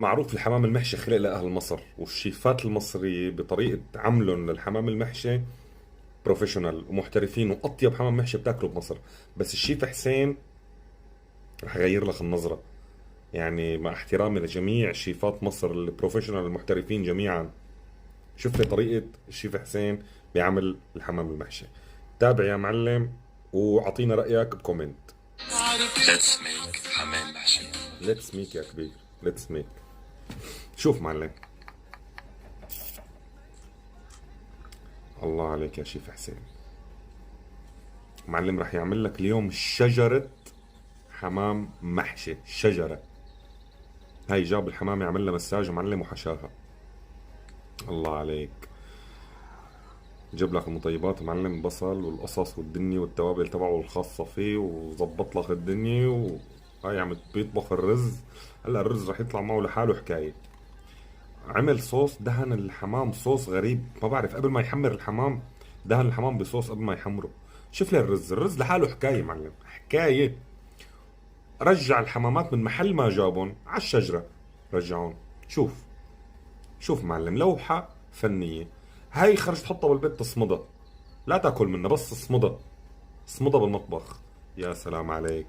معروف الحمام المحشي خلق لأهل مصر، والشيفات المصرية بطريقة عملهم للحمام المحشي بروفيشنال ومحترفين، وأطيب حمام محشي بتاكله بمصر. بس الشيف حسين رح يغير لك النظرة. يعني مع احترامي لجميع شيفات مصر البروفيشنال المحترفين جميعا، شوف لي طريقة الشيف حسين بيعمل الحمام المحشي. تابع يا معلم، وعطينا رأيك بكومنت. Let's make حمام محشي. ليتس ميك يا كبير، ليتس ميك. شوف معلم، الله عليك يا شيف حسين. معلم رح يعمل لك اليوم شجرة حمام محشي، شجرة. هاي جاب الحمام يعمل لها مساج معلم وحشاها. الله عليك. جاب لك المطيبات معلم، بصل والقصص والدنيا والتوابل تبعه الخاصة فيه، وظبط لك الدنيا. وهاي عم بيطبخ الرز. هلا الرز رح يطلع معه لحاله حكاية. عمل صوص، دهن الحمام صوص غريب، ما بعرف، قبل ما يحمر الحمام دهن الحمام بصوص قبل ما يحمره. شوف لي الرز لحاله حكاية معلم، حكاية. رجع الحمامات من محل ما جابهم على الشجرة، رجعون. شوف، شوف معلم، لوحة فنية. هاي خرج تحطها بالبيت تصمدها، لا تاكل منها، بس تصمدها، تصمدها بالمطبخ. يا سلام عليك.